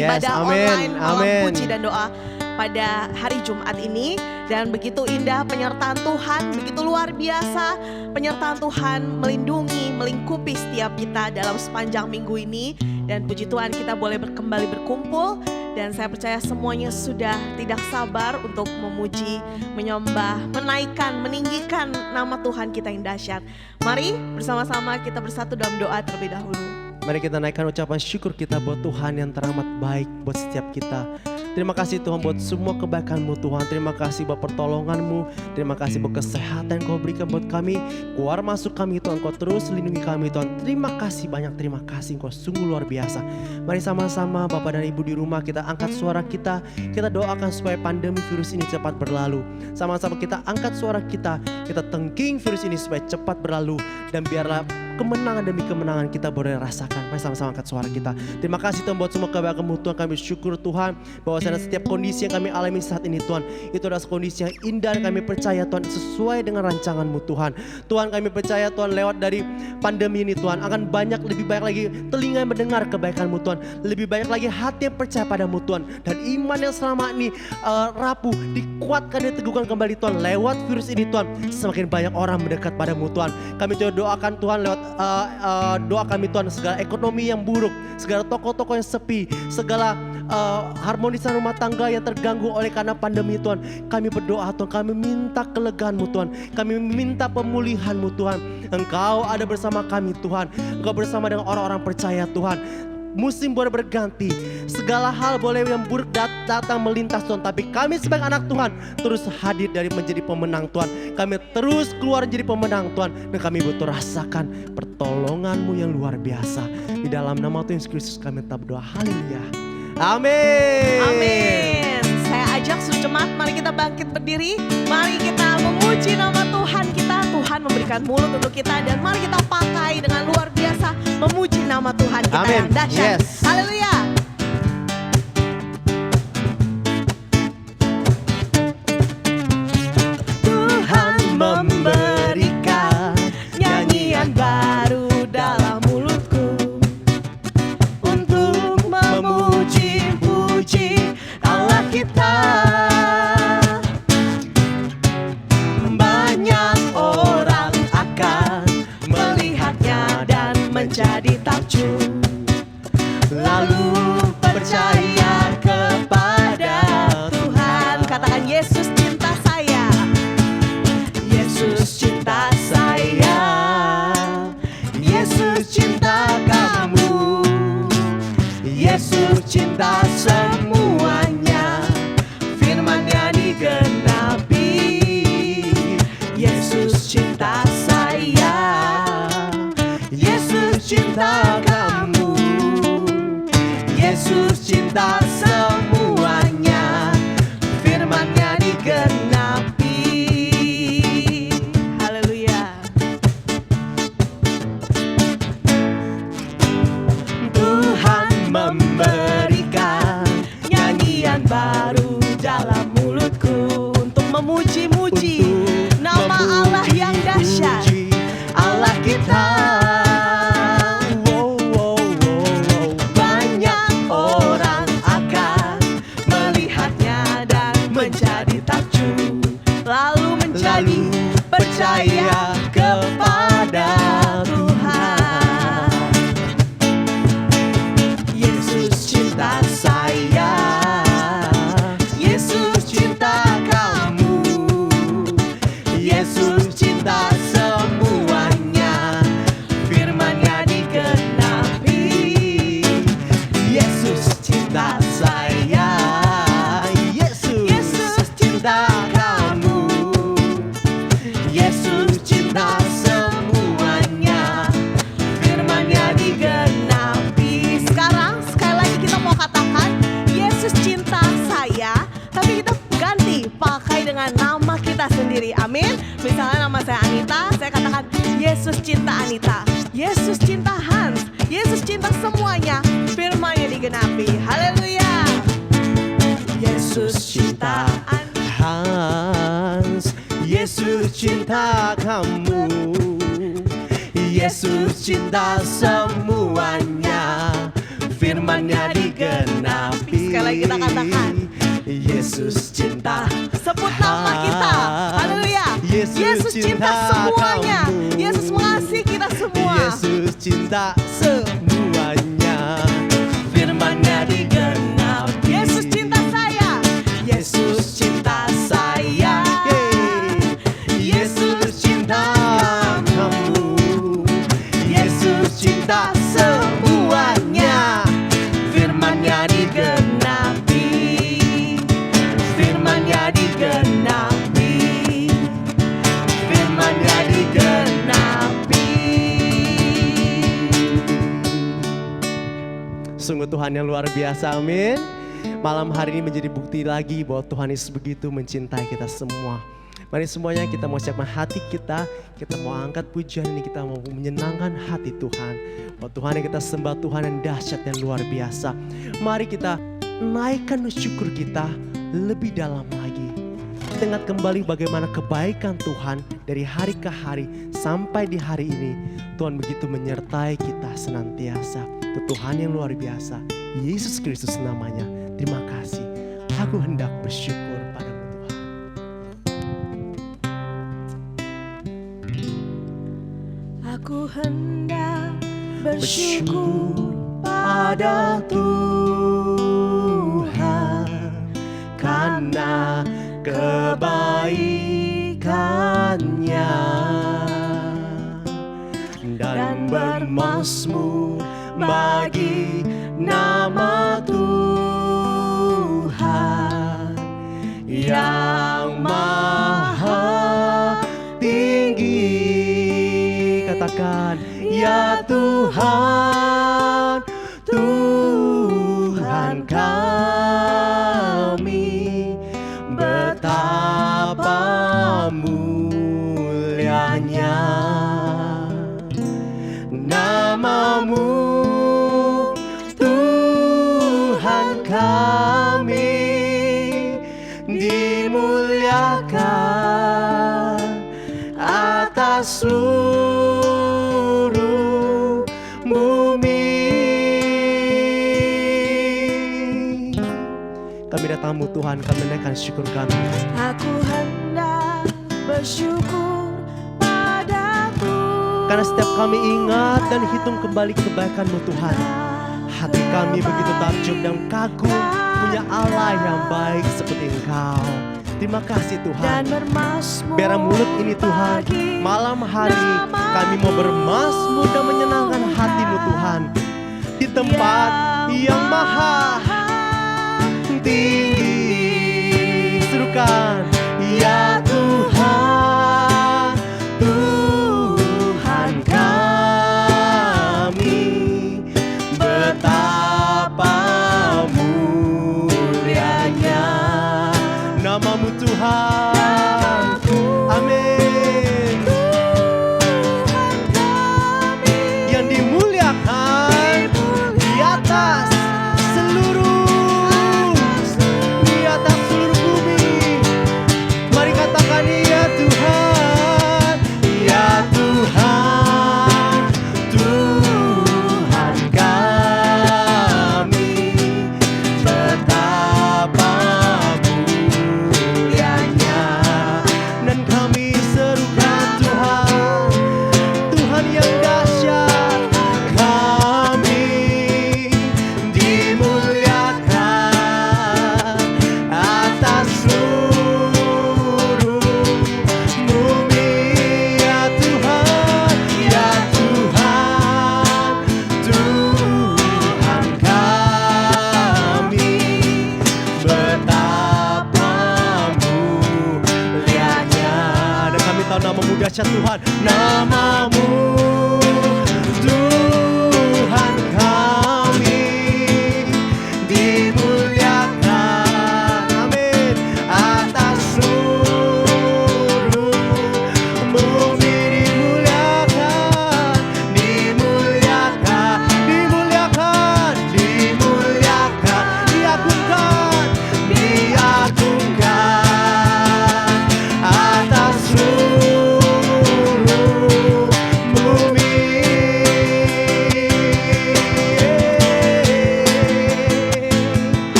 Ibadah online malam puji dan doa pada hari Jumat ini. Dan begitu indah penyertaan Tuhan, begitu luar biasa penyertaan Tuhan melindungi, melingkupi setiap kita dalam sepanjang minggu ini. Dan puji Tuhan kita boleh kembali berkumpul. Dan saya percaya semuanya sudah tidak sabar untuk memuji, menyembah, menaikkan, meninggikan nama Tuhan kita yang dahsyat. Mari bersama-sama kita bersatu dalam doa terlebih dahulu. Mari kita naikkan ucapan syukur kita buat Tuhan yang teramat baik buat setiap kita. Terima kasih Tuhan buat semua kebaikan-Mu Tuhan. Terima kasih buat pertolongan-Mu. Terima kasih buat kesehatan yang Kau berikan buat kami. Keluar masuk kami Tuhan, Kau terus lindungi kami Tuhan. Terima kasih banyak, terima kasih, Kau sungguh luar biasa. Mari sama-sama Bapak dan Ibu di rumah kita angkat suara kita. Kita doakan supaya pandemi virus ini cepat berlalu. Sama-sama kita angkat suara kita. Kita tengking virus ini supaya cepat berlalu. Dan biarlah kemenangan demi kemenangan kita boleh rasakan. Mari sama-sama angkat suara kita. Terima kasih Tuhan buat semua kebaikan-Mu Tuhan. Kami bersyukur Tuhan bahwa setiap kondisi yang kami alami saat ini Tuhan, itu adalah kondisi yang indah dan kami percaya Tuhan sesuai dengan rancangan-Mu Tuhan. Tuhan kami percaya Tuhan lewat dari pandemi ini Tuhan akan lebih banyak lagi telinga yang mendengar kebaikan-Mu Tuhan. Lebih banyak lagi hati yang percaya pada-Mu Tuhan. Dan iman yang selama ini rapuh dikuatkan dan diteguhkan kembali Tuhan. Lewat virus ini Tuhan semakin banyak orang mendekat pada-Mu Tuhan. Kami coba doakan Tuhan lewat doa kami Tuhan, segala ekonomi yang buruk, segala toko-toko yang sepi, segala harmonisan rumah tangga yang terganggu oleh karena pandemi Tuhan. Kami berdoa Tuhan, kami minta kelegaan-Mu Tuhan, kami minta pemulihan-Mu Tuhan. Engkau ada bersama kami Tuhan, Engkau bersama dengan orang-orang percaya Tuhan. Musim boleh berganti, segala hal boleh yang buruk datang melintas Tuhan, tapi kami sebagai anak Tuhan terus hadir dari menjadi pemenang Tuhan. Kami terus keluar menjadi pemenang Tuhan, dan kami butuh rasakan pertolongan-Mu yang luar biasa. Di dalam nama Tuhan Yesus Kristus kami tetap berdoa. Haleluya. Amin. Amin. Saya ajak seluruh jemaat, mari kita bangkit berdiri. Mari kita memuji nama Tuhan kita. Tuhan memberikan mulut untuk kita, dan mari kita pakai dengan luar biasa memuji nama Tuhan kita. Amin. Yang dahsyat. Yes. Haleluya. Tuhan memberikan nyanyian baru dalam mulutku untuk memuji-puji Allah kita. Banyak orang akan melihatnya dan menjadi takjub, lalu percaya kepada Tuhan. Katakan, Yesus cinta saya, Yesus cinta saya, Yesus cinta kamu, Yesus cinta semuanya, firman-Nya digenapi. Yesus cinta saya, Yesus cinta kamu, Yesus cinta semuanya, firman-Nya digenapi. Haleluya. Tuhan memberikan nyanyian baru dalam mulutku untuk memuji-muji nama Allah yang dahsyat, Allah kita. Banyak orang akan melihatnya dan menjadi takjub, lalu menjadi percaya kepada Tuhan. Yesus cinta saya, Yesus cinta kamu, Yesus cinta semuanya, sekali. Amin. Misalnya nama saya Anita, saya katakan Yesus cinta Anita, Yesus cinta Hans, Yesus cinta semuanya. Firman-Nya digenapi. Haleluya. Yesus cinta Hans, Yesus cinta kamu, Yesus cinta semuanya, firman-Nya digenapi. Sekali lagi kita katakan Yesus cinta. Sebut nama kita. Haleluya. Yesus cinta semuanya. Yesus mengasihi kita semua. Yesus cinta semuanya, firman-Nya digenapi. Yesus cinta saya. Yesus cinta saya. Yesus cinta kamu, Yesus cinta semuanya, firman-Nya digenapi, firman-Nya digenapi, firman-Nya digenapi. Sungguh Tuhan yang luar biasa, amin. Malam hari ini menjadi bukti lagi bahwa Tuhan Yesus begitu mencintai kita semua. Mari semuanya kita mau siapkan hati kita mau angkat pujian ini, kita mau menyenangkan hati Tuhan. Bahwa Tuhan yang kita sembah, Tuhan yang dahsyat dan luar biasa. Mari kita naikkan syukur kita lebih dalam lagi. Ingat kembali bagaimana kebaikan Tuhan dari hari ke hari sampai di hari ini. Tuhan begitu menyertai kita senantiasa. Itu Tuhan yang luar biasa. Yesus Kristus namanya. Terima kasih. Aku hendak bersyukur padamu Tuhan. Aku hendak bersyukur pada Tuhan karena kebaikannya dan bermazmur bagi nama Tuhan yang maha tinggi. Katakan, ya Tuhan, Tuhan kami, betapa mulianya namamu, Tuhan kami, dimuliakan atas seluruh bumi. Kami datangmu Tuhan, kami naikkan syukur kami. Aku hendak bersyukur pada Tuhan. Karena setiap kami ingat dan hitung kembali kebaikan-Mu Tuhan, hati kami begitu takjub dan kagum punya Allah yang baik seperti Engkau. Terima kasih Tuhan. Biar mulut ini Tuhan, malam hari kami mau bermazmur dan menyenangkan hati-Mu Tuhan di tempat yang maha tinggi. Serukan, ya Tuhan, Tuhan kami, betapa mulianya namamu Tuhan. Amin. Yang dimuliakan di atas seluruh bumi. Mari katakan, ya Tuhan, ya Tuhan, Tuhan kami, betapa mulianya. Dan kami serukan Tuhan, Tuhan yang dahsyat, kami dimuliakan atas seluruh bumi. Ya Tuhan, ya Tuhan, Tuhan kami, betapa mulianya. Dan kami tahu namamu dahsyat Tuhan, namamu Tuhan kami, dimuliakan, amin, atas seluruh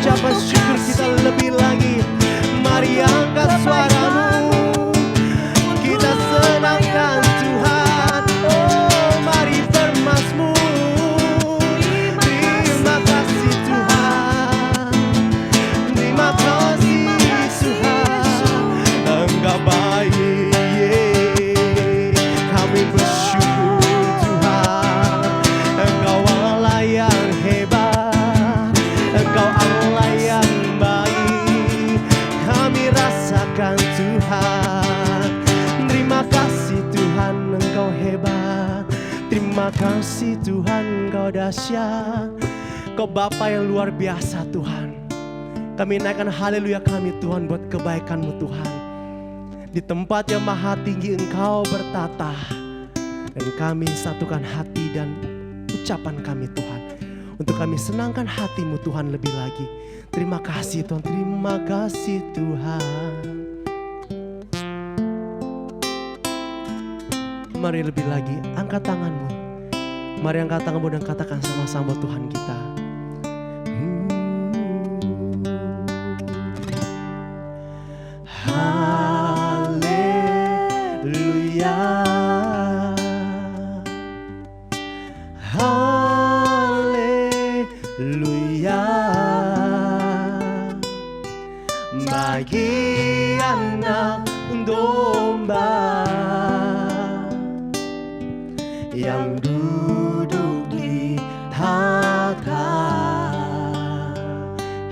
ucapan syukur kita lebih lagi. Mari angkat suaramu, kita senangkan Tuhan. Oh, mari bermazmur. Terima kasih Tuhan, terima kasih Tuhan, Engkau baik. Kami bersyukur Tuhan, Engkau Allah yang hebat, Engkau Allah yang baik. Kami rasakan Tuhan, terima kasih Tuhan, Engkau hebat. Terima kasih Tuhan, Engkau dahsyat. Kau Bapa yang luar biasa Tuhan. Kami naikkan haleluya kami Tuhan buat kebaikan-Mu Tuhan. Di tempat yang maha tinggi Engkau bertata, dan kami satukan hati dan ucapan kami Tuhan, untuk kami senangkan hati-Mu Tuhan lebih lagi. Terima kasih Tuhan, terima kasih Tuhan. Mari lebih lagi angkat tanganmu. Mari angkat tanganmu dan katakan sama-sama Tuhan kita. Haleluya, haleluya. Bagi anak domba yang duduk di tahta.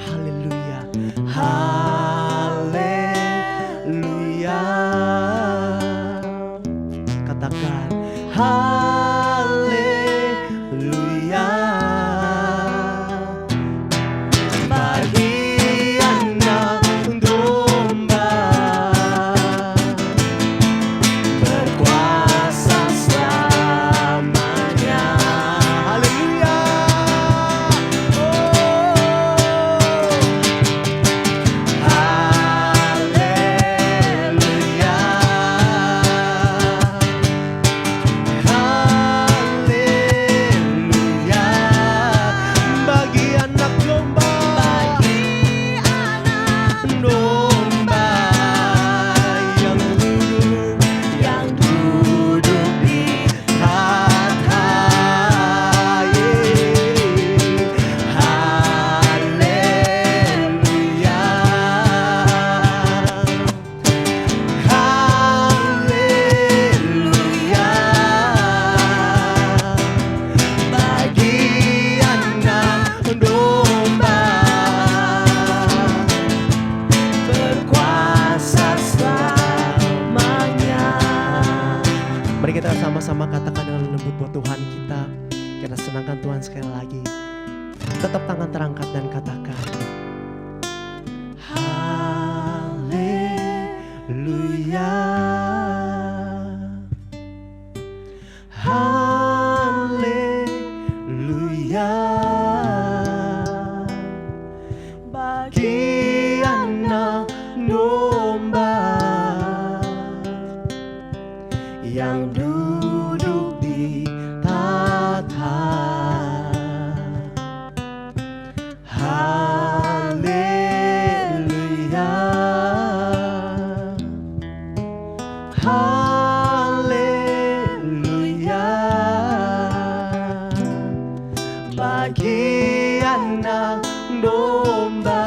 Haleluya, haleluya. Katakan haleluya. Bagi anak domba berkuasa selamanya. Haleluya. Haleluya. Haleluya. Bagi anak domba, domba yang duduk di tahta. Haleluya, haleluya. Bagi anak domba berkuasa selamanya. Mari kita sama-sama katakan dengan lembut buat Tuhan kita. Kita senangkan Tuhan sekali lagi. Tetap tangan terangkat dan katakan haleluya, haleluya. Bagi anak domba yang duduk di tahta. Haleluya, haleluya. Bagi anak domba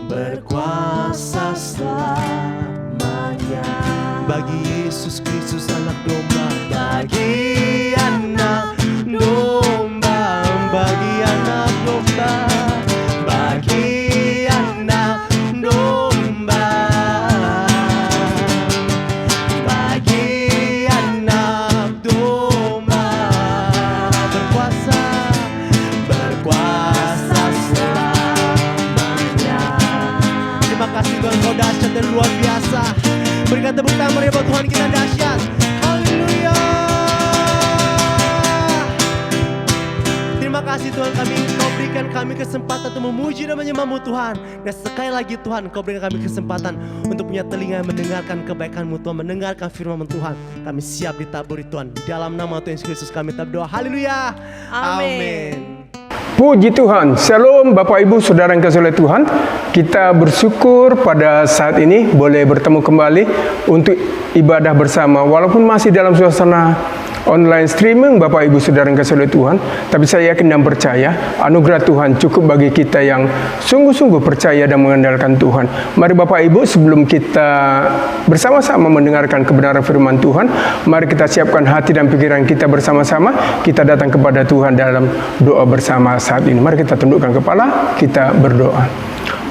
berkuasa selamanya. Bagi Yesus Kristus anak domba, bagi anak domba, bagi anak domba, bagi anak domba, bagi anak domba berkuasa, berkuasa selamanya. Terima kasih Tuhan, Kau dahsyat dan luar biasa. Berikan tepuk tangan meriah buat Tuhan kita dahsyat. Haleluya. Terima kasih Tuhan, Kau berikan kami kesempatan untuk memuji dan menyembah-Mu Tuhan. Dan sekali lagi Tuhan, Kau berikan kami kesempatan untuk punya telinga mendengarkan kebaikan-Mu Tuhan, mendengarkan firman Tuhan. Kami siap ditaburi Tuhan. Dalam nama Tuhan Yesus Kristus kami berdoa. Haleluya. Amin. Puji Tuhan. Shalom Bapak Ibu Saudara yang kasih oleh Tuhan. Kita bersyukur pada saat ini boleh bertemu kembali untuk ibadah bersama. Walaupun masih dalam suasana online streaming Bapak Ibu Saudara yang kasih oleh Tuhan, tapi saya yakin dan percaya anugerah Tuhan cukup bagi kita yang sungguh-sungguh percaya dan mengandalkan Tuhan. Mari Bapak Ibu, sebelum kita bersama-sama mendengarkan kebenaran firman Tuhan, mari kita siapkan hati dan pikiran kita bersama-sama. Kita datang kepada Tuhan dalam doa bersama saat ini. Mari kita tundukkan kepala, kita berdoa.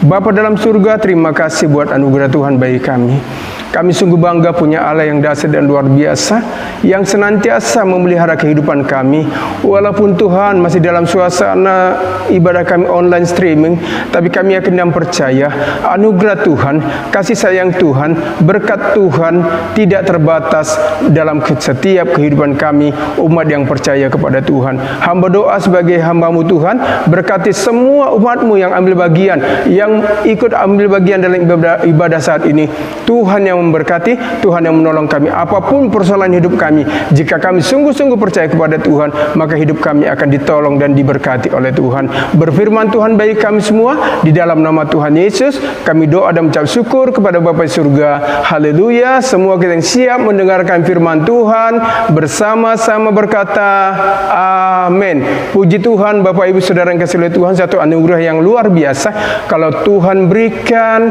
Bapa dalam surga, terima kasih buat anugerah Tuhan bagi kami. Kami sungguh bangga punya Allah yang dahsyat dan luar biasa, yang senantiasa memelihara kehidupan kami. Walaupun Tuhan masih dalam suasana ibadah kami online streaming, tapi kami yakin dan percaya anugerah Tuhan, kasih sayang Tuhan, berkat Tuhan tidak terbatas dalam setiap kehidupan kami, umat yang percaya kepada Tuhan. Hamba doa sebagai hamba-Mu Tuhan, berkati semua umat-Mu yang ambil bagian, yang ikut ambil bagian dalam ibadah saat ini. Tuhan yang memberkati, Tuhan yang menolong kami apapun persoalan hidup kami. Jika kami sungguh-sungguh percaya kepada Tuhan, maka hidup kami akan ditolong dan diberkati oleh Tuhan. Berfirman Tuhan bagi kami semua, di dalam nama Tuhan Yesus kami doa dan mengucap syukur kepada Bapa di surga. Haleluya. Semua kita yang siap mendengarkan firman Tuhan bersama-sama berkata amin. Puji Tuhan. Bapak Ibu Saudara yang kasih oleh Tuhan, satu anugerah yang luar biasa kalau Tuhan berikan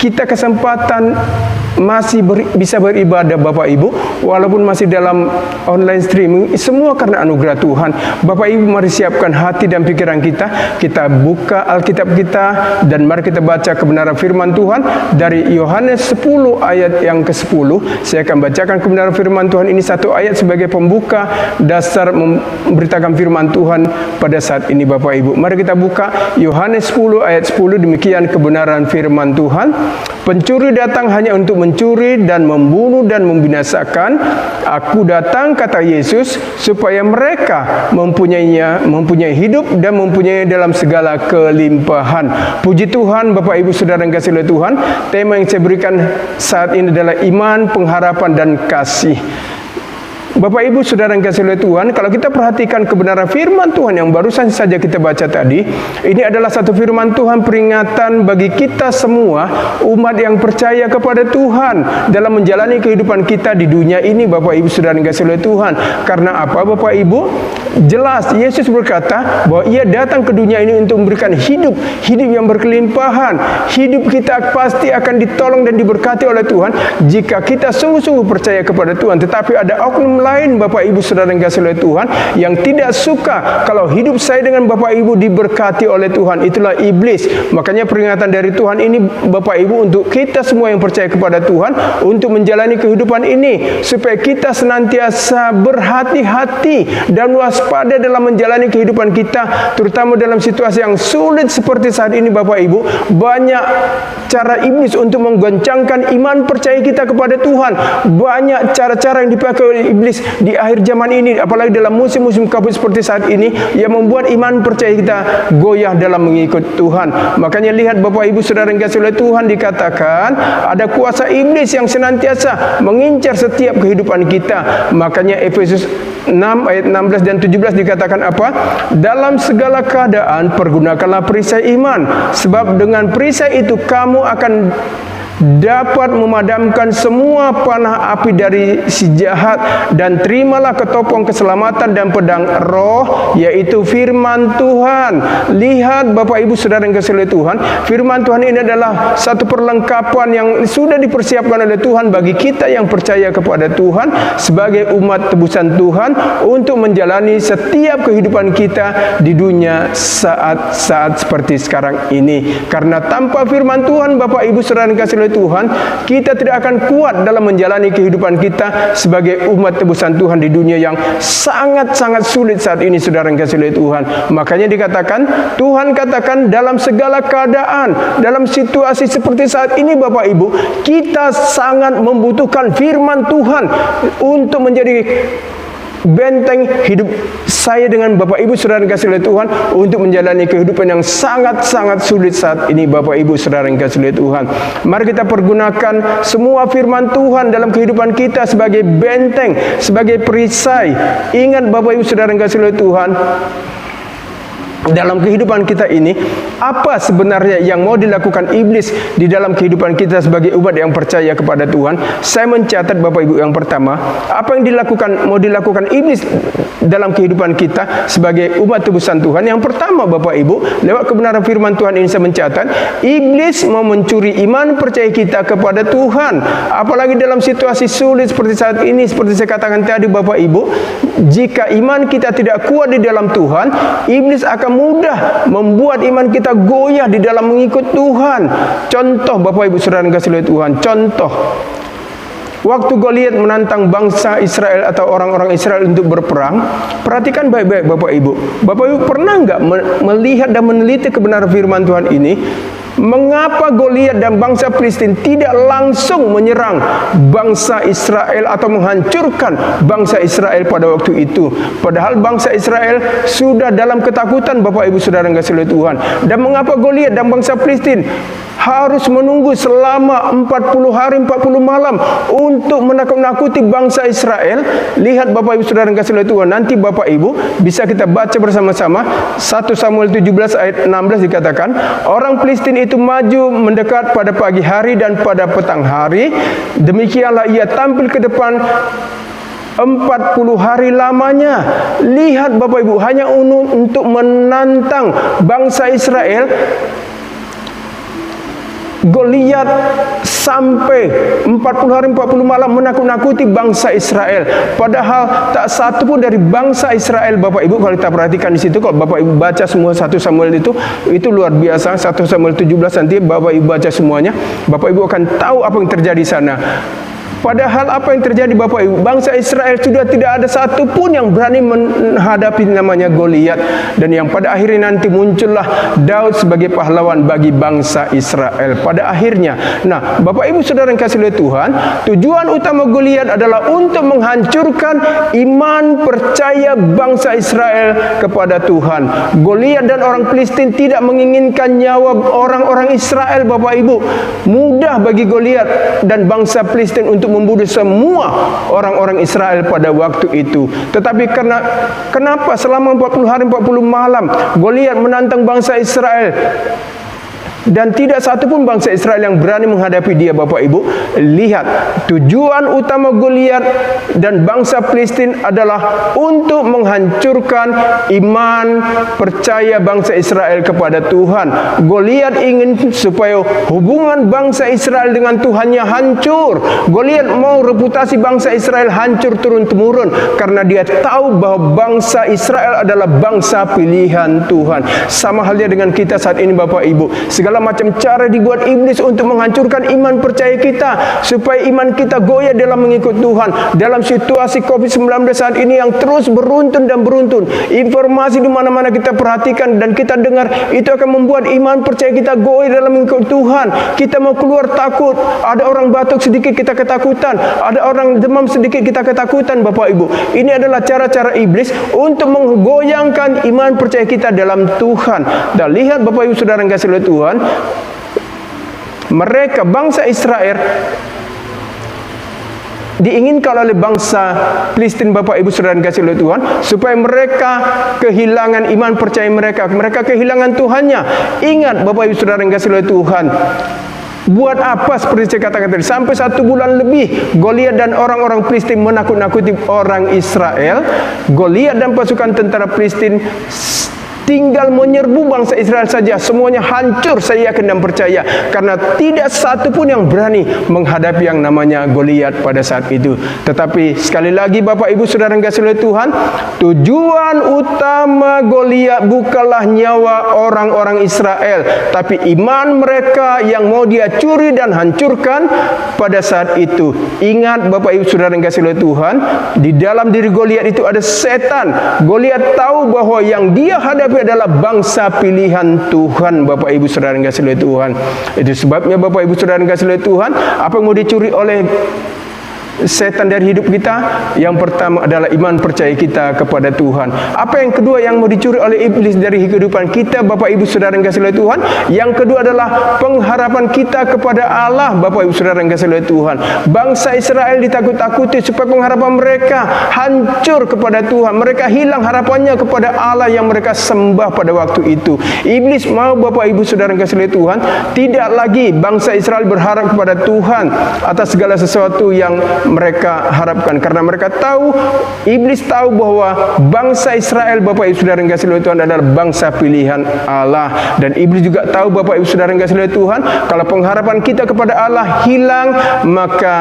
kita kesempatan masih bisa beribadah Bapak Ibu, walaupun masih dalam online streaming, semua karena anugerah Tuhan. Bapak Ibu, mari siapkan hati dan pikiran kita. Kita buka Alkitab kita dan mari kita baca kebenaran firman Tuhan dari Yohanes 10 ayat yang ke-10. Saya akan bacakan kebenaran firman Tuhan ini satu ayat sebagai pembuka dasar memberitakan firman Tuhan pada saat ini Bapak Ibu. Mari kita buka Yohanes 10 ayat 10. Demikian kebenaran firman Tuhan. Pencuri datang hanya untuk mencuri dan membunuh dan membinasakan. Aku datang, kata Yesus, supaya mereka mempunyai hidup dan mempunyai dalam segala kelimpahan. Puji Tuhan. Bapak Ibu Saudara yang kasih oleh Tuhan, tema yang saya berikan saat ini adalah iman, pengharapan dan kasih. Bapak Ibu Saudara yang kasih oleh Tuhan, kalau kita perhatikan kebenaran firman Tuhan yang barusan saja kita baca tadi, ini adalah satu firman Tuhan peringatan bagi kita semua umat yang percaya kepada Tuhan dalam menjalani kehidupan kita di dunia ini Bapak Ibu Saudara yang kasih oleh Tuhan. Karena apa Bapak Ibu? Jelas Yesus berkata bahwa Ia datang ke dunia ini untuk memberikan hidup yang berkelimpahan. Hidup kita pasti akan ditolong dan diberkati oleh Tuhan jika kita sungguh-sungguh percaya kepada Tuhan. Tetapi ada oknum lain Bapak Ibu Saudara yang kasih oleh Tuhan yang tidak suka kalau hidup saya dengan Bapak Ibu diberkati oleh Tuhan. Itulah iblis. Makanya peringatan dari Tuhan ini Bapak Ibu untuk kita semua yang percaya kepada Tuhan untuk menjalani kehidupan ini, supaya kita senantiasa berhati-hati dan waspada dalam menjalani kehidupan kita, terutama dalam situasi yang sulit seperti saat ini Bapak Ibu. Banyak cara iblis untuk menggoncangkan iman percaya kita kepada Tuhan. Banyak cara-cara yang dipakai oleh iblis di akhir zaman ini, apalagi dalam musim-musim kabut seperti saat ini, yang membuat iman percaya kita goyah dalam mengikut Tuhan. Makanya lihat Bapak Ibu Saudara yang kasih oleh Tuhan, dikatakan ada kuasa iblis yang senantiasa mengincar setiap kehidupan kita. Makanya Efesus 6 ayat 16 dan 17 dikatakan apa? Dalam segala keadaan pergunakanlah perisai iman, sebab dengan perisai itu kamu akan dapat memadamkan semua panah api dari si jahat, dan terimalah ketopong keselamatan dan pedang roh, yaitu firman Tuhan. Lihat Bapak Ibu Saudara yang kasih oleh Tuhan, firman Tuhan ini adalah satu perlengkapan yang sudah dipersiapkan oleh Tuhan bagi kita yang percaya kepada Tuhan sebagai umat tebusan Tuhan untuk menjalani setiap kehidupan kita di dunia saat-saat seperti sekarang ini. Karena tanpa firman Tuhan Bapak Ibu Saudara yang kasih oleh Tuhan, kita tidak akan kuat dalam menjalani kehidupan kita sebagai umat tebusan Tuhan di dunia yang sangat-sangat sulit saat ini Saudara yang kasih oleh Tuhan. Makanya dikatakan, Tuhan katakan dalam segala keadaan, dalam situasi seperti saat ini Bapak Ibu, kita sangat membutuhkan firman Tuhan untuk menjadi benteng hidup saya dengan Bapak Ibu Saudara yang kasih oleh Tuhan untuk menjalani kehidupan yang sangat-sangat sulit saat ini Bapak Ibu Saudara yang kasih oleh Tuhan. Mari kita pergunakan semua firman Tuhan dalam kehidupan kita sebagai benteng, sebagai perisai. Ingat Bapak Ibu Saudara yang kasih oleh Tuhan, dalam kehidupan kita ini, apa sebenarnya yang mau dilakukan iblis di dalam kehidupan kita sebagai umat yang percaya kepada Tuhan. Saya mencatat Bapak Ibu, yang pertama, apa yang mau dilakukan iblis dalam kehidupan kita sebagai umat tebusan Tuhan. Yang pertama Bapak Ibu, lewat kebenaran firman Tuhan ini saya mencatat, iblis mau mencuri iman percaya kita kepada Tuhan. Apalagi dalam situasi sulit seperti saat ini, seperti saya katakan tadi Bapak Ibu, jika iman kita tidak kuat di dalam Tuhan, iblis akan mudah membuat iman kita goyah di dalam mengikut Tuhan. Contoh Bapak Ibu Saudara kasih oleh Tuhan, contoh waktu Goliat menantang bangsa Israel atau orang-orang Israel untuk berperang, perhatikan baik-baik Bapak Ibu. Bapak Ibu pernah enggak melihat dan meneliti kebenaran firman Tuhan ini? Mengapa Goliat dan bangsa Filistin tidak langsung menyerang bangsa Israel atau menghancurkan bangsa Israel pada waktu itu? Padahal bangsa Israel sudah dalam ketakutan Bapak Ibu Saudara yang kasih oleh Tuhan. Dan mengapa Goliat dan bangsa Filistin harus menunggu selama 40 hari 40 malam untuk menakut-nakuti bangsa Israel? Lihat Bapak Ibu Saudara yang kasih oleh Tuhan, nanti Bapak Ibu bisa kita baca bersama-sama. 1 Samuel 17 ayat 16 dikatakan, orang Filistin itu maju mendekat pada pagi hari dan pada petang hari. Demikianlah ia tampil ke depan 40 hari lamanya. Lihat Bapak Ibu, hanya untuk menantang bangsa Israel, Goliat sampai 40 hari 40 malam menakut-nakuti bangsa Israel. Padahal tak satu pun dari bangsa Israel Bapak Ibu, kalau kita perhatikan di situ, kalau Bapak Ibu baca semua 1 Samuel itu luar biasa. 1 Samuel 17 nanti Bapak Ibu baca semuanya, Bapak Ibu akan tahu apa yang terjadi di sana. Padahal apa yang terjadi Bapak Ibu, bangsa Israel sudah tidak ada satu pun yang berani menghadapi namanya Goliat. Dan yang pada akhirnya nanti muncullah Daud sebagai pahlawan bagi bangsa Israel pada akhirnya. Nah Bapak Ibu Saudara yang kasih oleh Tuhan, tujuan utama Goliat adalah untuk menghancurkan iman percaya bangsa Israel kepada Tuhan. Goliat dan orang Filistin tidak menginginkan nyawa orang-orang Israel Bapak Ibu. Mudah bagi Goliat dan bangsa Filistin untuk membunuh semua orang-orang Israel pada waktu itu. Tetapi kenapa selama 40 hari 40 malam Goliat menantang bangsa Israel dan tidak satu pun bangsa Israel yang berani menghadapi dia Bapak Ibu? Lihat, tujuan utama Goliat dan bangsa Filistin adalah untuk menghancurkan iman percaya bangsa Israel kepada Tuhan. Goliat ingin supaya hubungan bangsa Israel dengan Tuhannya hancur. Goliat mau reputasi bangsa Israel hancur turun-temurun karena dia tahu bahwa bangsa Israel adalah bangsa pilihan Tuhan. Sama halnya dengan kita saat ini Bapak Ibu. Segala macam cara dibuat iblis untuk menghancurkan iman percaya kita supaya iman kita goyah dalam mengikut Tuhan. Dalam situasi COVID-19 saat ini yang terus beruntun dan beruntun, informasi di mana-mana kita perhatikan dan kita dengar, itu akan membuat iman percaya kita goyah dalam mengikut Tuhan. Kita mau keluar takut, ada orang batuk sedikit kita ketakutan, ada orang demam sedikit kita ketakutan Bapak Ibu. Ini adalah cara-cara iblis untuk menggoyangkan iman percaya kita dalam Tuhan. Dan lihat Bapak Ibu Saudara yang kasih oleh Tuhan, mereka bangsa Israel diinginkan oleh bangsa Filistin Bapak Ibu Saudara kasih oleh Tuhan supaya mereka kehilangan iman percaya mereka kehilangan Tuhannya. Ingat Bapak Ibu Saudara kasih oleh Tuhan, buat apa seperti saya katakan tadi, sampai 1 bulan lebih Goliat dan orang-orang Filistin menakut-nakuti orang Israel. Goliat dan pasukan tentara Filistin tinggal menyerbu bangsa Israel saja, semuanya hancur, saya yakin dan percaya, karena tidak satu pun yang berani menghadapi yang namanya Goliat pada saat itu. Tetapi sekali lagi Bapak Ibu Saudara yang kasih oleh Tuhan, tujuan utama Goliat bukanlah nyawa orang-orang Israel, tapi iman mereka yang mau dia curi dan hancurkan pada saat itu. Ingat Bapak Ibu Saudara yang kasih oleh Tuhan, di dalam diri Goliat itu ada setan. Goliat tahu bahwa yang dia hadapi adalah bangsa pilihan Tuhan Bapak Ibu Saudara yang kasih oleh Tuhan. Itu sebabnya Bapak Ibu Saudara yang kasih oleh Tuhan, apa yang mau dicuri oleh setan dari hidup kita? Yang pertama adalah iman percaya kita kepada Tuhan. Apa yang kedua yang mau dicuri oleh iblis dari kehidupan kita, Bapak Ibu Saudara yang kasih oleh Tuhan? Yang kedua adalah pengharapan kita kepada Allah, Bapak Ibu Saudara yang kasih oleh Tuhan. Bangsa Israel ditakut-takuti supaya pengharapan mereka hancur kepada Tuhan. Mereka hilang harapannya kepada Allah yang mereka sembah pada waktu itu. Iblis mau, Bapak Ibu Saudara yang kasih oleh Tuhan, tidak lagi bangsa Israel berharap kepada Tuhan atas segala sesuatu yang mereka harapkan, karena mereka tahu, iblis tahu bahwa bangsa Israel, Bapak Ibu Saudara yang kasih oleh Tuhan, adalah bangsa pilihan Allah. Dan iblis juga tahu, Bapak Ibu Saudara yang kasih oleh Tuhan, kalau pengharapan kita kepada Allah hilang, maka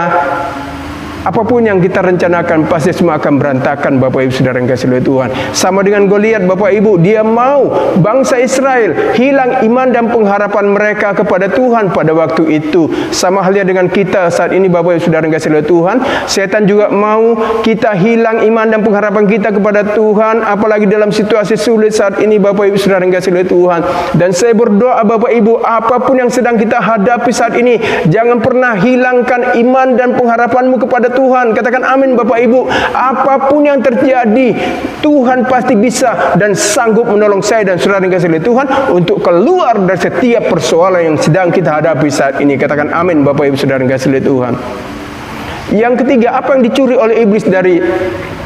apapun yang kita rencanakan pasti semua akan berantakan, Bapak Ibu Saudara yang kasih oleh Tuhan. Sama dengan Goliat, Bapak Ibu, dia mau bangsa Israel hilang iman dan pengharapan mereka kepada Tuhan pada waktu itu. Sama halnya dengan kita saat ini, Bapak Ibu Saudara yang kasih oleh Tuhan. Setan juga mau kita hilang iman dan pengharapan kita kepada Tuhan, apalagi dalam situasi sulit saat ini, Bapak Ibu Saudara yang kasih oleh Tuhan. Dan saya berdoa, Bapak Ibu, apapun yang sedang kita hadapi saat ini, jangan pernah hilangkan iman dan pengharapanmu kepada Tuhan. Katakan amin, Bapak Ibu. Apapun yang terjadi, Tuhan pasti bisa dan sanggup menolong saya dan saudara yang kasih oleh Tuhan untuk keluar dari setiap persoalan yang sedang kita hadapi saat ini. Katakan amin, Bapak Ibu saudara yang kasih oleh Tuhan. Yang ketiga, apa yang dicuri oleh iblis dari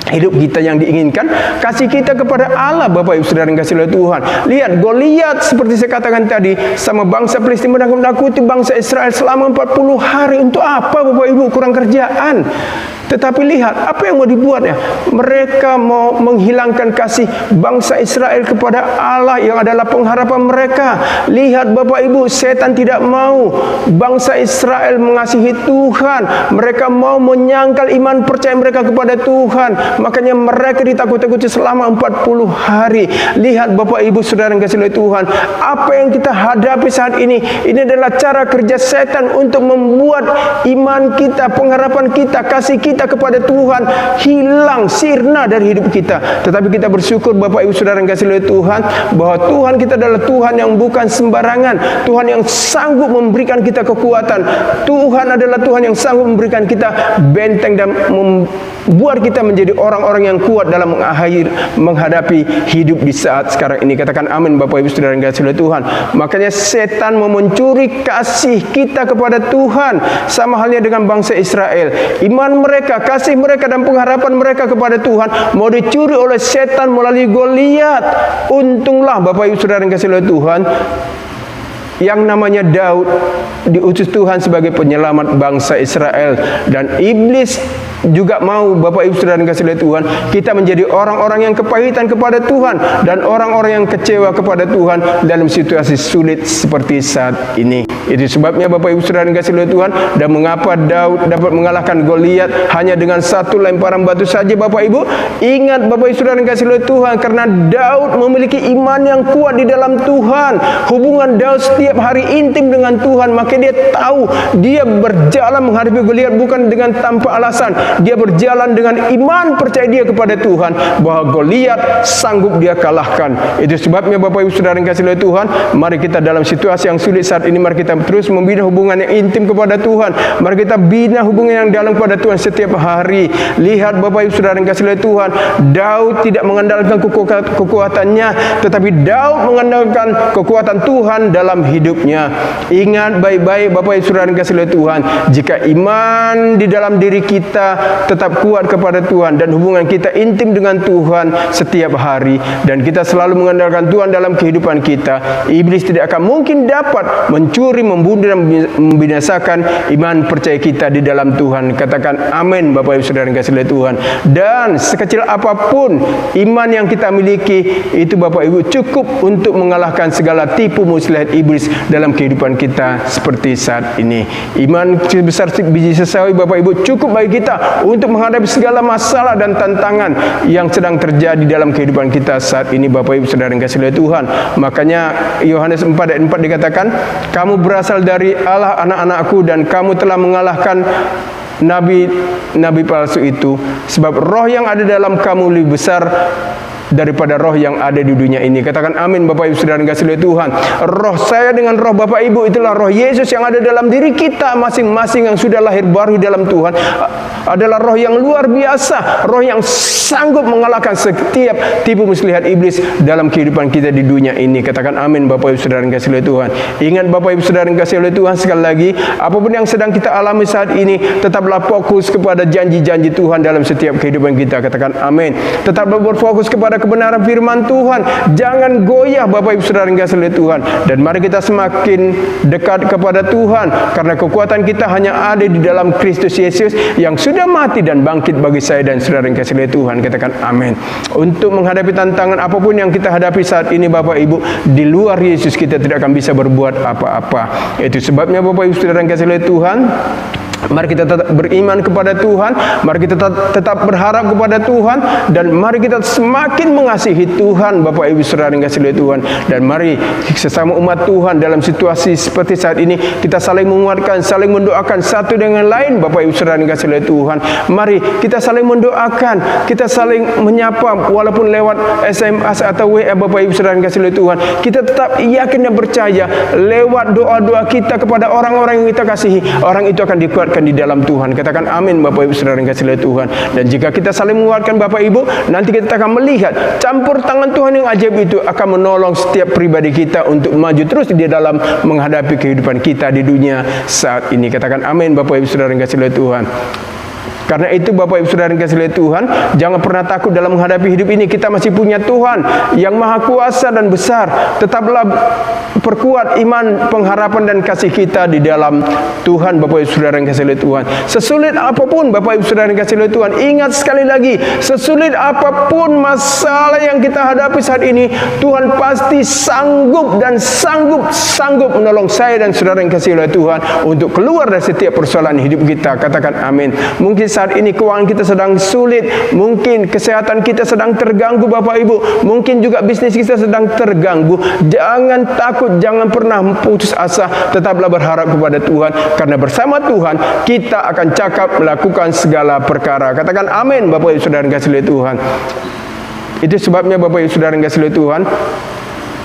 hidup kita yang diinginkan? Kasih kita kepada Allah, Bapak Ibu saudara yang kasih oleh Tuhan. Lihat, Goliat seperti saya katakan tadi, sama bangsa Filistin menakut-nakuti bangsa Israel selama 40 hari. Untuk apa, Bapak Ibu? Kurang kerjaan. Tetapi lihat apa yang mau dibuatnya. Mereka mau menghilangkan kasih bangsa Israel kepada Allah yang adalah pengharapan mereka. Lihat Bapak Ibu, setan tidak mau bangsa Israel mengasihi Tuhan. Mereka mau menyangkal iman percaya mereka kepada Tuhan. Makanya mereka ditakut-takuti selama 40 hari. Lihat Bapak Ibu saudara yang kasih oleh Tuhan, apa yang kita hadapi saat ini adalah cara kerja setan untuk membuat iman kita, pengharapan kita, kasih kita kepada Tuhan hilang, sirna dari hidup kita. Tetapi kita bersyukur Bapak Ibu saudara yang kasih oleh Tuhan, bahwa Tuhan kita adalah Tuhan yang bukan sembarangan. Tuhan yang sanggup memberikan kita kekuatan. Tuhan adalah Tuhan yang sanggup memberikan kita benteng dan membuat kita menjadi orang-orang yang kuat dalam menghadapi hidup di saat sekarang ini. Katakan amin, Bapak Ibu saudara yang kasih oleh Tuhan. Makanya setan mau mencuri kasih kita kepada Tuhan, sama halnya dengan bangsa Israel. Iman mereka, kasih mereka dan pengharapan mereka kepada Tuhan mau dicuri oleh setan melalui Goliat. Untunglah Bapak Ibu saudara yang kasih oleh Tuhan, yang namanya Daud diutus Tuhan sebagai penyelamat bangsa Israel. Dan iblis juga mau Bapak Ibu saudara yang kasih oleh Tuhan, kita menjadi orang-orang yang kepahitan kepada Tuhan dan orang-orang yang kecewa kepada Tuhan dalam situasi sulit seperti saat ini. Itu sebabnya Bapak Ibu saudara yang kasih oleh Tuhan, dan mengapa Daud dapat mengalahkan Goliat hanya dengan satu lemparan batu saja, Bapak Ibu. Ingat Bapak Ibu saudara yang kasih oleh Tuhan, karena Daud memiliki iman yang kuat di dalam Tuhan. Hubungan Daud setiap hari intim dengan Tuhan, maka dia tahu dia berjalan menghadapi Goliat bukan dengan tanpa alasan. Dia berjalan dengan iman percaya dia kepada Tuhan bahwa Goliat sanggup dia kalahkan. Itu sebabnya Bapak Ibu saudara yang kasih oleh Tuhan, mari kita dalam situasi yang sulit saat ini, mari kita terus membina hubungan yang intim kepada Tuhan. Mari kita bina hubungan yang dalam kepada Tuhan setiap hari. Lihat Bapak Ibu saudara yang kasih oleh Tuhan, Daud tidak mengandalkan kekuatannya, tetapi Daud mengandalkan kekuatan Tuhan dalam hidupnya. Ingat baik-baik Bapak Ibu saudara yang kasih oleh Tuhan, jika iman di dalam diri kita tetap kuat kepada Tuhan dan hubungan kita intim dengan Tuhan setiap hari, dan kita selalu mengandalkan Tuhan dalam kehidupan kita, iblis tidak akan mungkin dapat mencuri, membunuh dan membinasakan iman percaya kita di dalam Tuhan. Katakan amin Bapak Ibu saudara yang kasih oleh Tuhan. Dan sekecil apapun iman yang kita miliki, itu Bapak Ibu cukup untuk mengalahkan segala tipu muslihat iblis dalam kehidupan kita seperti saat ini. Iman sebesar biji sesawi Bapak Ibu cukup bagi kita untuk menghadapi segala masalah dan tantangan yang sedang terjadi dalam kehidupan kita saat ini, Bapak Ibu saudara yang kasih oleh Tuhan. Makanya Yohanes 4 ayat 4 dikatakan, kamu berasal dari Allah anak-anakku, dan kamu telah mengalahkan nabi palsu itu, sebab roh yang ada dalam kamu lebih besar daripada roh yang ada di dunia ini. Katakan amin Bapak Ibu Saudara yang kasih oleh Tuhan. Roh saya dengan roh Bapak Ibu itulah roh Yesus yang ada dalam diri kita masing-masing yang sudah lahir baru dalam Tuhan. Adalah roh yang luar biasa, roh yang sanggup mengalahkan setiap tipu muslihat iblis dalam kehidupan kita di dunia ini. Katakan amin Bapak Ibu Saudara yang kasih oleh Tuhan. Ingat Bapak Ibu Saudara yang kasih oleh Tuhan, sekali lagi, apapun yang sedang kita alami saat ini, tetaplah fokus kepada janji-janji Tuhan dalam setiap kehidupan kita. Katakan amin. Tetaplah berfokus kepada kebenaran firman Tuhan. Jangan goyah Bapak Ibu Saudara yang kasih oleh Tuhan. Dan mari kita semakin dekat kepada Tuhan, karena kekuatan kita hanya ada di dalam Kristus Yesus yang sudah mati dan bangkit bagi saya dan saudara yang kasih oleh Tuhan. Katakan amin. Untuk menghadapi tantangan apapun yang kita hadapi saat ini Bapak Ibu, di luar Yesus kita tidak akan bisa berbuat apa-apa. Itu sebabnya Bapak Ibu Saudara yang kasih oleh Tuhan, mari kita tetap beriman kepada Tuhan, mari kita tetap berharap kepada Tuhan, dan mari kita semakin mengasihi Tuhan Bapak Ibu Saudara yang kasih oleh Tuhan. Dan mari sesama umat Tuhan dalam situasi seperti saat ini, kita saling menguatkan, saling mendoakan satu dengan lain Bapak Ibu Saudara yang kasih oleh Tuhan. Mari kita saling mendoakan, kita saling menyapa walaupun lewat SMS atau WA Bapak Ibu Saudara yang kasih oleh Tuhan. Kita tetap yakin dan percaya lewat doa-doa kita kepada orang-orang yang kita kasihi, orang itu akan dikuatkan di dalam Tuhan. Katakan amin Bapak Ibu Saudara yang kasih oleh Tuhan. Dan jika kita saling menguatkan Bapak Ibu, nanti kita akan melihat campur tangan Tuhan yang ajaib itu akan menolong setiap pribadi kita untuk maju terus di dalam menghadapi kehidupan kita di dunia saat ini. Katakan amin Bapak Ibu Saudara yang kasih oleh Tuhan. Karena itu Bapak Ibu Saudara yang kasih oleh Tuhan, jangan pernah takut dalam menghadapi hidup ini. Kita masih punya Tuhan yang maha kuasa dan besar. Tetaplah perkuat iman, pengharapan dan kasih kita di dalam Tuhan Bapak Ibu Saudara yang kasih oleh Tuhan. Sesulit apapun Bapak Ibu Saudara yang kasih oleh Tuhan, ingat sekali lagi, sesulit apapun masalah yang kita hadapi saat ini, Tuhan pasti sanggup dan sanggup menolong saya dan saudara yang kasih oleh Tuhan untuk keluar dari setiap persoalan hidup kita. Katakan amin. Mungkin saat ini keuangan kita sedang sulit, mungkin kesehatan kita sedang terganggu Bapak Ibu, mungkin juga bisnis kita sedang terganggu. Jangan takut, jangan pernah putus asa, tetaplah berharap kepada Tuhan, karena bersama Tuhan kita akan cakap melakukan segala perkara. Katakan amin Bapak Ibu Saudara yang kasih oleh Tuhan. Itu sebabnya Bapak Ibu Saudara yang kasih oleh Tuhan,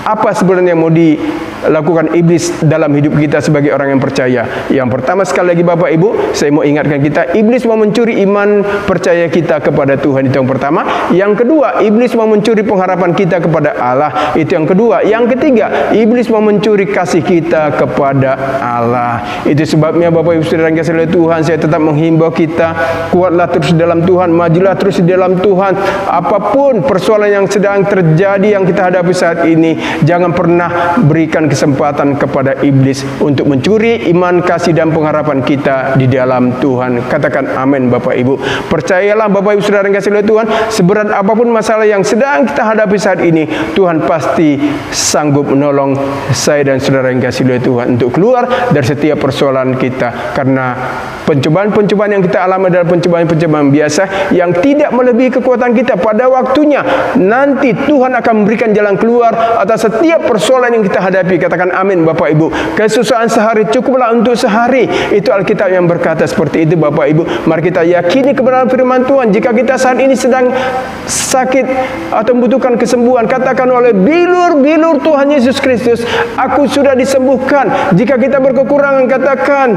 apa sebenarnya yang mau dilakukan iblis dalam hidup kita sebagai orang yang percaya? Yang pertama sekali lagi Bapak Ibu, saya mau ingatkan kita, iblis mau mencuri iman percaya kita kepada Tuhan. Itu yang pertama. Yang kedua, iblis mau mencuri pengharapan kita kepada Allah. Itu yang kedua. Yang ketiga, iblis mau mencuri kasih kita kepada Allah. Itu sebabnya Bapak Ibu Saudara yang kasih oleh Tuhan, saya tetap menghimbau kita, kuatlah terus dalam Tuhan, majulah terus di dalam Tuhan. Apapun persoalan yang sedang terjadi yang kita hadapi saat ini, jangan pernah berikan kesempatan kepada iblis untuk mencuri iman, kasih dan pengharapan kita di dalam Tuhan. Katakan amin Bapak Ibu. Percayalah Bapak Ibu Saudara yang kasih oleh Tuhan, seberat apapun masalah yang sedang kita hadapi saat ini, Tuhan pasti sanggup menolong saya dan saudara yang kasih oleh Tuhan untuk keluar dari setiap persoalan kita. Karena pencobaan-pencobaan yang kita alami adalah pencobaan-pencobaan biasa yang tidak melebihi kekuatan kita. Pada waktunya nanti Tuhan akan memberikan jalan keluar atas setiap persoalan yang kita hadapi. Katakan amin Bapak Ibu. Kesusahan sehari cukuplah untuk sehari. Itu Alkitab yang berkata seperti itu Bapak Ibu. Mari kita yakini kebenaran firman Tuhan. Jika kita saat ini sedang sakit atau membutuhkan kesembuhan, katakan oleh bilur-bilur Tuhan Yesus Kristus, aku sudah disembuhkan. Jika kita berkekurangan, katakan,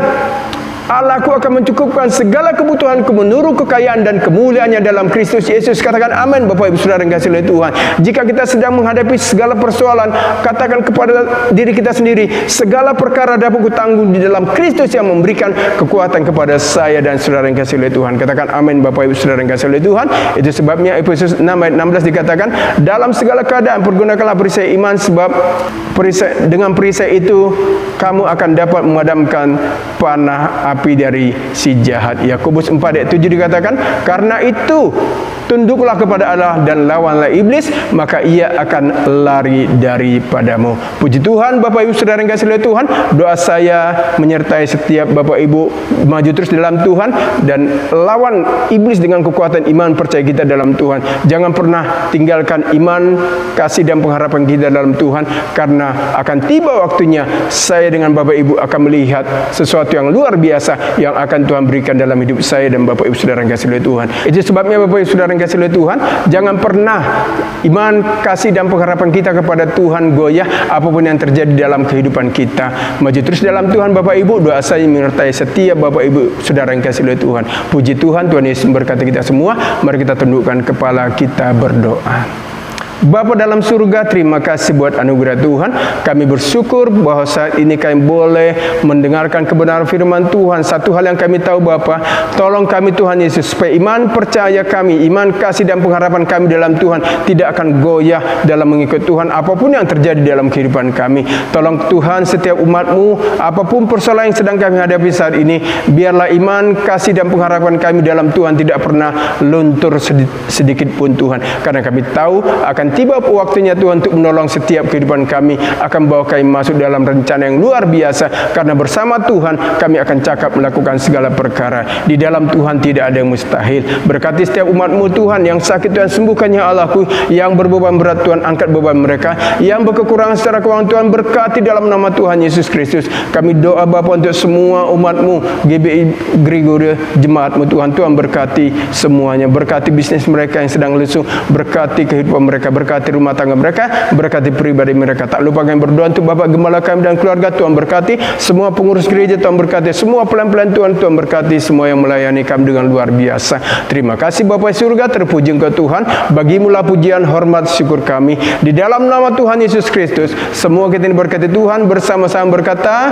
Allahku akan mencukupkan segala kebutuhanku menurut kekayaan dan kemuliaannya dalam Kristus Yesus. Katakan amin Bapak Ibu Saudara yang kasih oleh Tuhan. Jika kita sedang menghadapi segala persoalan, katakan kepada diri kita sendiri, segala perkara dapat kutanggung di dalam Kristus yang memberikan kekuatan kepada saya dan saudara yang kasih oleh Tuhan. Katakan amin Bapak Ibu Saudara yang kasih oleh Tuhan. Itu sebabnya Efesus 6 ayat 16 dikatakan, dalam segala keadaan pergunakanlah perisai iman, sebab dengan perisai itu kamu akan dapat memadamkan panah api dari si jahat. Yakobus 4 ayat 7 dikatakan, karena itu tunduklah kepada Allah dan lawanlah iblis, maka ia akan lari daripadamu. Puji Tuhan Bapak Ibu Saudara yang kasih oleh Tuhan. Doa saya menyertai setiap Bapak Ibu maju terus dalam Tuhan dan lawan iblis dengan kekuatan iman percaya kita dalam Tuhan. Jangan pernah tinggalkan iman, kasih dan pengharapan kita dalam Tuhan, karena akan tiba waktunya saya dengan Bapak Ibu akan melihat sesuatu yang luar biasa yang akan Tuhan berikan dalam hidup saya dan Bapak Ibu Saudara yang kasih oleh Tuhan. Itu sebabnya Bapak Ibu Saudara yang saudara yang kasih oleh Tuhan, jangan pernah iman, kasih dan pengharapan kita kepada Tuhan goyah apapun yang terjadi dalam kehidupan kita. Maju terus dalam Tuhan Bapak Ibu. Doa saya menyertai setiap Bapak Ibu saudara yang kasih oleh Tuhan. Puji Tuhan, Tuhan Yesus memberkati kita semua. Mari kita tundukkan kepala, kita berdoa. Bapa dalam surga, terima kasih buat anugerah Tuhan. Kami bersyukur bahwa saat ini kami boleh mendengarkan kebenaran firman Tuhan. Satu hal yang kami tahu Bapa, tolong kami Tuhan Yesus, supaya iman percaya kami, iman kasih dan pengharapan kami dalam Tuhan tidak akan goyah dalam mengikut Tuhan apapun yang terjadi dalam kehidupan kami. Tolong Tuhan setiap umat-Mu, apapun persoalan yang sedang kami hadapi saat ini, biarlah iman, kasih dan pengharapan kami dalam Tuhan tidak pernah luntur sedikit pun Tuhan. Karena kami tahu akan tiba waktunya Tuhan untuk menolong setiap kehidupan kami, akan bawa kami masuk dalam rencana yang luar biasa, karena bersama Tuhan kami akan cakap melakukan segala perkara. Di dalam Tuhan tidak ada yang mustahil. Berkati setiap umat-Mu Tuhan, yang sakit Tuhan sembuhkan ya Allahku, yang berbeban berat Tuhan angkat beban mereka, yang berkekurangan secara keuangan Tuhan berkati dalam nama Tuhan Yesus Kristus. Kami doa Bapa untuk semua umat-Mu, GBI Gregoria, jemaat-Mu Tuhan, Tuhan berkati semuanya, berkati bisnis mereka yang sedang lesu, berkati kehidupan mereka, berkati rumah tangga mereka, berkati pribadi mereka. Tak lupa kami berdoa untuk Bapak Gembala kami dan keluarga, Tuhan berkati semua pengurus gereja, Tuhan berkati semua pelayan-pelayan Tuhan, Tuhan berkati semua yang melayani kami dengan luar biasa. Terima kasih Bapa surga, terpuji Engkau Tuhan. Bagimulah pujian, hormat, syukur kami. Di dalam nama Tuhan Yesus Kristus, semua kita ini berkati Tuhan, bersama-sama berkata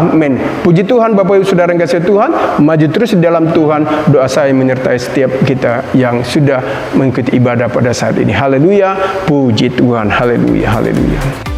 amin. Puji Tuhan Bapak Ibu Saudara yang kasih Tuhan, maju terus di dalam Tuhan. Doa saya menyertai setiap kita yang sudah mengikuti ibadah pada saat ini. Haleluya, puji Tuhan, haleluya, haleluya.